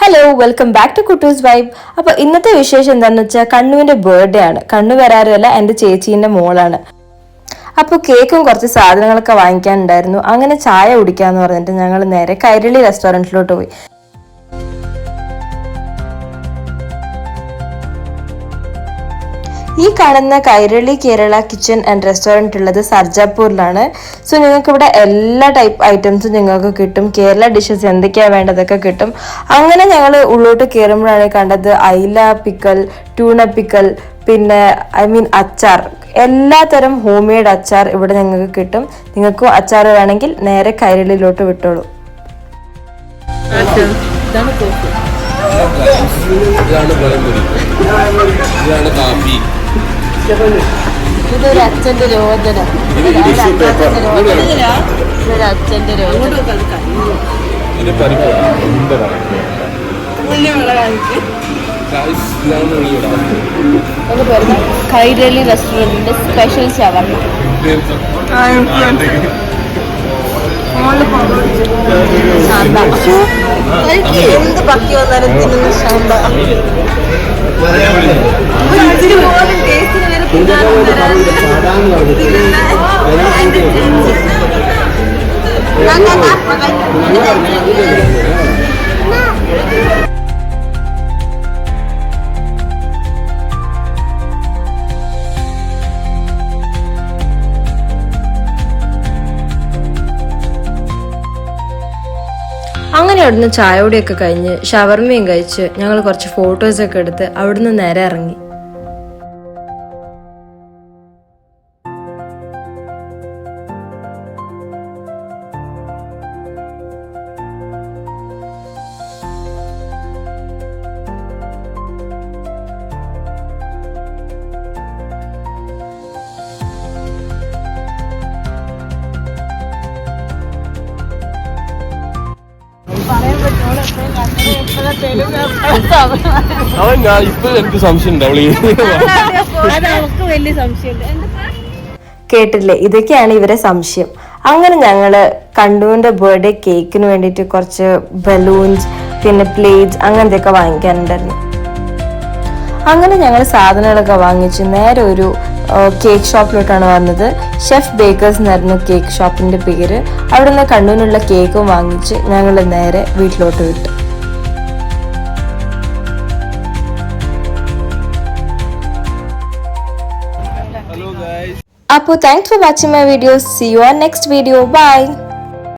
Hello welcome back to Kuttus vibe. അപ്പോൾ ഇന്നത്തെ വിശേഷം എന്താണെന്ന് വെച്ചാൽ കണ്ണുവിൻ്റെ ബർത്ത്ഡേ ആണ്. കണ്ണു വരാറുമല്ല, എൻ്റെ ചേച്ചീൻ്റെ മോളാണ്. അപ്പോൾ കേക്കും കുറച്ച് സാധനങ്ങളൊക്കെ വാങ്ങിക്കാനുണ്ടായിരുന്നു. അങ്ങനെ ചായ കുടിക്കാമെന്ന് പറഞ്ഞിട്ട് ഞങ്ങൾ നേരെ കൈരളി റെസ്റ്റോറൻറ്റിലോട്ട് പോയി. ഈ കാണുന്ന Kairali Kerala kitchen and restaurant ഉള്ളത് സർജാപൂരിലാണ്. സോ നിങ്ങൾക്ക് ഇവിടെ എല്ലാ ടൈപ്പ് ഐറ്റംസും നിങ്ങൾക്ക് കിട്ടും. കേരള ഡിഷസ് എന്തൊക്കെയാണ് വേണ്ടതൊക്കെ കിട്ടും. അങ്ങനെ ഞങ്ങൾ ഉള്ളോട്ട് കയറുമ്പോഴാണ് കണ്ടത് അയില പിക്കൽ, ട്യൂണ പിക്കൽ, പിന്നെ അച്ചാർ, എല്ലാത്തരം ഹോം മെയ്ഡ് അച്ചാർ ഇവിടെ നിങ്ങൾക്ക് കിട്ടും. നിങ്ങൾക്കും അച്ചാർ വേണമെങ്കിൽ നേരെ കൈരളിയിലോട്ട് വിട്ടോളൂ. ഇതൊരു അച്ഛന്റെ രോദന, അച്ഛന്റെ കൈരളി റെസ്റ്റോറന്റിന്റെ സ്പെഷ്യൽ ഷവർമ. എന്ത് പക്കി വന്നാലും തിന്നുന്ന ശാന്ത. അങ്ങനെ അവിടുന്ന് ചായയോടെയൊക്കെ കഴിഞ്ഞ് ഷവർമയും കഴിച്ച് ഞങ്ങൾ കുറച്ച് ഫോട്ടോസൊക്കെ എടുത്ത് അവിടുന്ന് നേരെ ഇറങ്ങി. കേട്ടില്ലേ, ഇതൊക്കെയാണ് ഇവരെ സംശയം. അങ്ങനെ ഞങ്ങള് കണ്ണുവിന്റെ ബർത്ത്ഡേ കേക്കിന് വേണ്ടിയിട്ട് കുറച്ച് ബലൂൺസ്, പിന്നെ പ്ലേറ്റ്സ് അങ്ങനത്തെയൊക്കെ വാങ്ങിക്കാനുണ്ടായിരുന്നു. അങ്ങനെ ഞങ്ങൾ സാധനങ്ങളൊക്കെ വാങ്ങിച്ച് നേരെ ഒരു കേക്ക് ഷോപ്പിലോട്ടാണ് വന്നത്. ഷെഫ് ബേക്കേഴ്സ് എന്നായിരുന്നു കേക്ക് ഷോപ്പിന്റെ പേര്. അവിടെ നിന്ന് കണ്ണൂരിനുള്ള കേക്കും വാങ്ങിച്ച് ഞങ്ങൾ നേരെ വീട്ടിലോട്ട് വിട്ടു. അപ്പോൾ thanks for watching my videos. See you on next video. Bye.